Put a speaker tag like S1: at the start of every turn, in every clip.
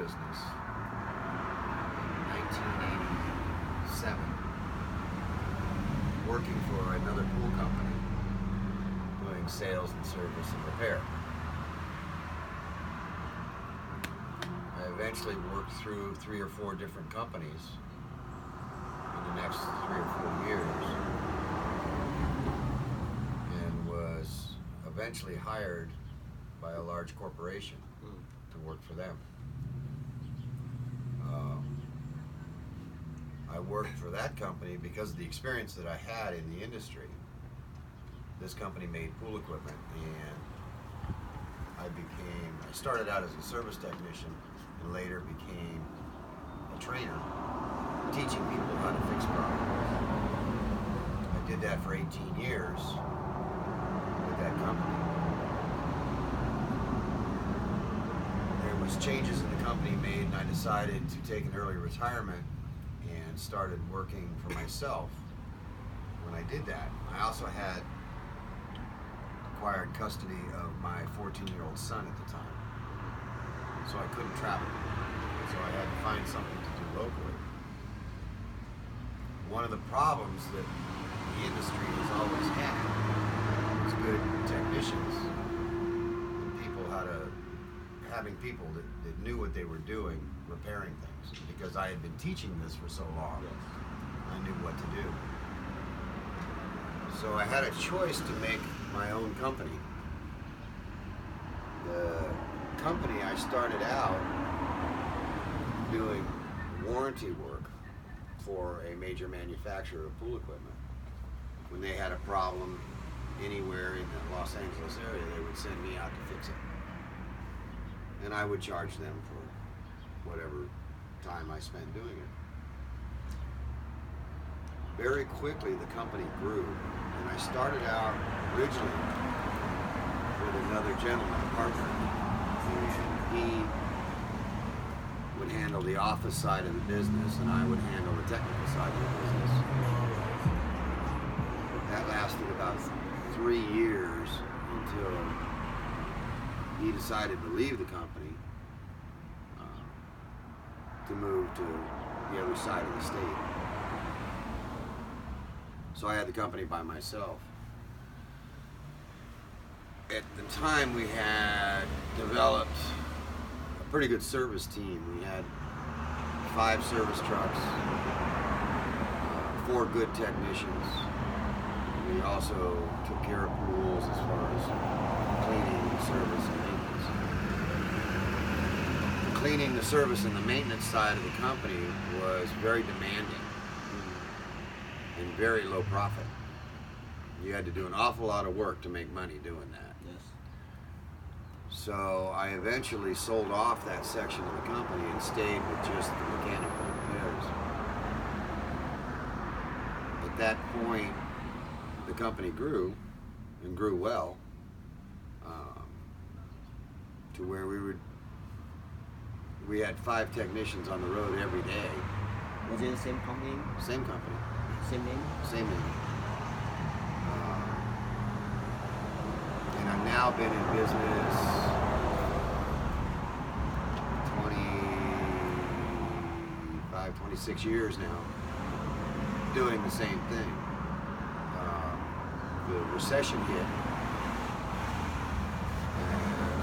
S1: business in 1987, working for another pool company, doing sales and service and repair. I eventually worked through 3 or 4 different companies in the next 3 or 4 years, and was eventually hired by a large corporation to work for them. I worked for that company because of the experience that I had in the industry. This company made pool equipment, and I started out as a service technician and later became a trainer, teaching people how to fix problems. I did that for 18 years with that company. There was changes in the company made, and I decided to take an early retirement and started working for myself. When I did that, I also had acquired custody of my 14-year-old son at the time, so I couldn't travel, so I had to find something to do locally. One of the problems that the industry has always had was good technicians and having people that knew what they were doing, repairing things. Because I had been teaching this for so long, I knew what to do. So I had a choice to make my own company. The company I started out doing warranty work for a major manufacturer of pool equipment. When they had a problem anywhere in the Los Angeles area, they would send me out to fix it. And I would charge them for whatever time I spent doing it. Very quickly the company grew, and I started out originally with another gentleman, a partner, and he would handle the office side of the business and I would handle the technical side of the business. That lasted about 3 years until he decided to leave the company to move to the other side of the state. So I had the company by myself. At the time we had developed a pretty good service team. We had 5 service trucks, 4 good technicians. We also took care of pools as far as cleaning, service, and maintenance. The cleaning, the service, and the maintenance side of the company was very demanding and very low profit. You had to do an awful lot of work to make money doing that.
S2: Yes.
S1: So I eventually sold off that section of the company and stayed with just the mechanical repairs. At that point, the company grew and grew well to where we had 5 technicians on the road every day.
S2: Was it the same company?
S1: Same company.
S2: Same name?
S1: Same name. And I've now been in business 26 years now, doing the same thing. The recession hit, and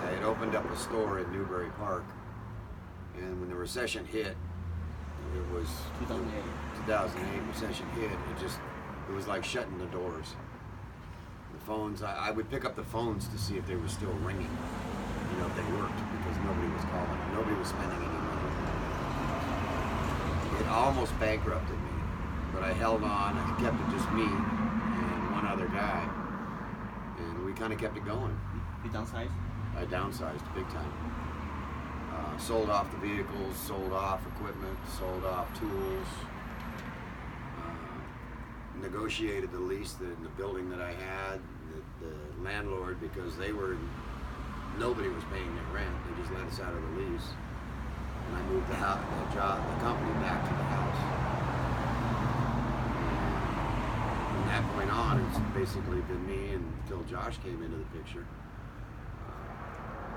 S1: I had opened up a store in Newbury Park, and when the recession hit, it was 2008 recession hit, it was like shutting the doors. The phones, I would pick up the phones to see if they were still ringing, if they worked, because nobody was calling, nobody was spending any money. It almost bankrupted me, but I held on. I kept it just me and one other guy, and we kind of kept it going.
S2: You downsized?
S1: I downsized big time. Sold off the vehicles, sold off equipment, sold off tools, negotiated the lease in the building that I had, the landlord, because nobody was paying their rent. They just let us out of the lease. And I moved the company back to the house. From that point on, it's basically been me until Josh came into the picture.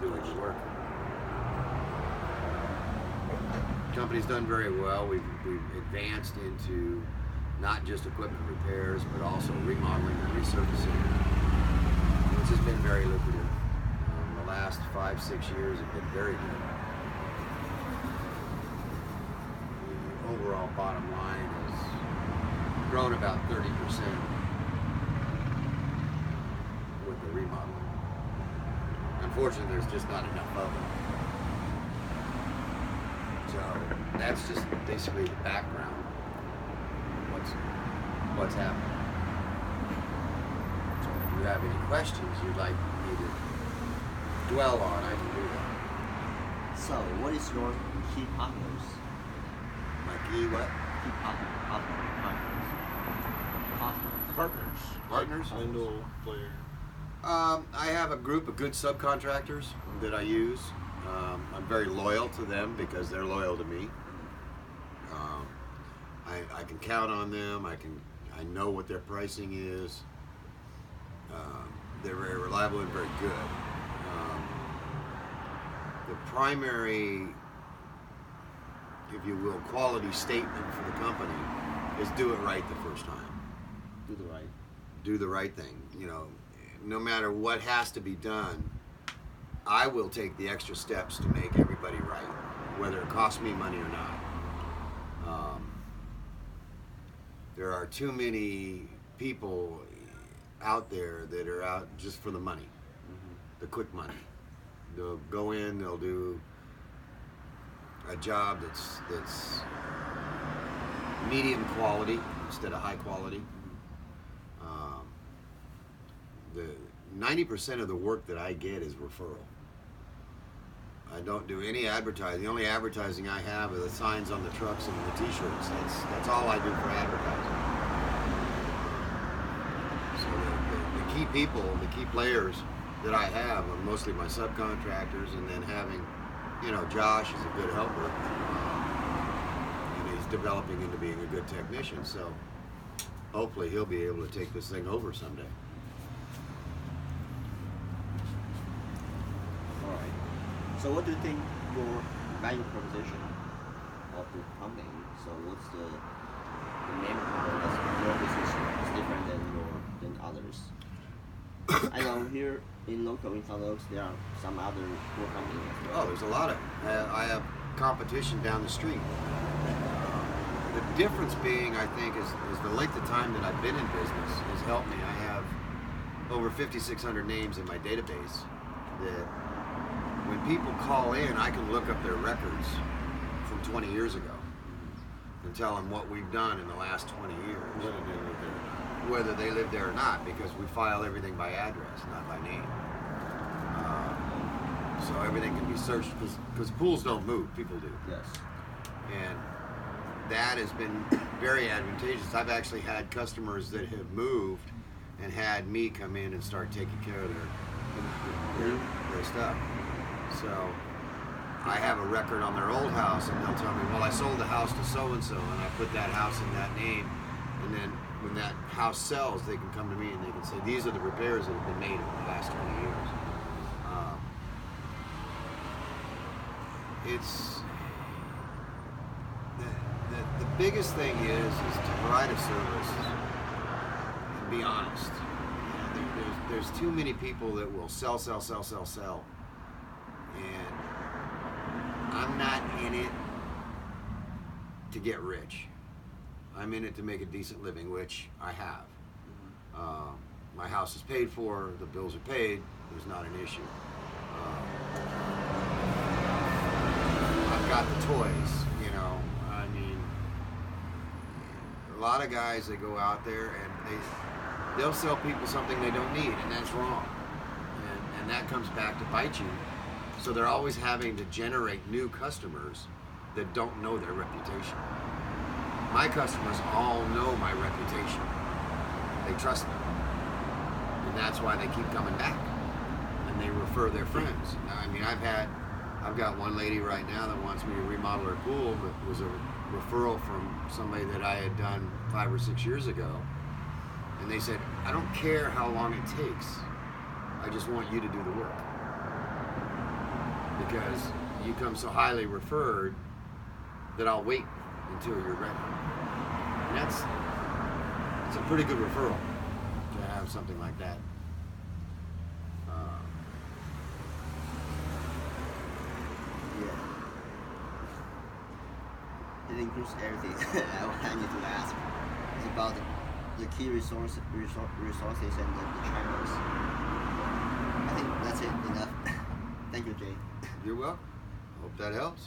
S1: doing the work. Company's done very well. We've advanced into not just equipment repairs, but also remodeling and resurfacing, which has been very lucrative. The last 5-6 years have been very good. The overall bottom line has grown about 30% with the remodeling. Unfortunately, there's just not enough of them. So that's just basically the background. What's happening. So if you have any questions you'd like me to dwell on, I can do that.
S2: So, what is your key partners?
S1: My key what?
S2: Key partners.
S1: Partners?
S3: Window player.
S1: I have a group of good subcontractors that I use. I'm very loyal to them because they're loyal to me. I can count on them. I know what their pricing is. They're very reliable and very good. The primary, if you will, quality statement for the company is do it right the first time. Do the right thing. You know, no matter what has to be done, I will take the extra steps to make everybody right, whether it costs me money or not. There are too many people out there that are out just for the money, the quick money. They'll go in, they'll do a job that's medium quality instead of high quality. The 90% of the work that I get is referral. I don't do any advertising. The only advertising I have are the signs on the trucks and the t-shirts. That's all I do for advertising. So the key people, the key players that I have are mostly my subcontractors, and then having, you know, Josh is a good helper, and he's developing into being a good technician. So hopefully he'll be able to take this thing over someday.
S2: So what do you think your value proposition of the company? So what's the main problem that your business is different than others? I know here in San Luis there are some other poor companies as well.
S1: Oh, there's a lot of. I have competition down the street. The difference being, I think, is the length of time that I've been in business has helped me. I have over 5,600 names in my database that when people call in, I can look up their records from 20 years ago and tell them what we've done in the last 20 years. Whether they live there or not, because we file everything by address, not by name. So everything can be searched, because pools don't move, people do.
S2: Yes.
S1: And that has been very advantageous. I've actually had customers that have moved and had me come in and start taking care of their stuff. So I have a record on their old house, and they'll tell me, well, I sold the house to so-and-so, and I put that house in that name. And then when that house sells, they can come to me and they can say, these are the repairs that have been made over the last 20 years. It's the biggest thing is to provide a service and be honest. You know, there's too many people that will sell. And I'm not in it to get rich. I'm in it to make a decent living, which I have. My house is paid for, the bills are paid, there's not an issue. I've got the toys, you know. I mean, a lot of guys that go out there and they'll sell people something they don't need, and that's wrong. And that comes back to bite you. So they're always having to generate new customers that don't know their reputation. My customers all know my reputation. They trust me. And that's why they keep coming back. And they refer their friends. I mean, I've got one lady right now that wants me to remodel her pool, but was a referral from somebody that I had done 5 or 6 years ago. And they said, I don't care how long it takes. I just want you to do the work. because you come so highly referred that I'll wait until you're ready. And it's a pretty good referral to have something like that.
S2: It includes everything I need to ask. It's about the key resources and the channels. I think that's it. Enough. Thank you, Jay.
S1: You're welcome. Hope that helps.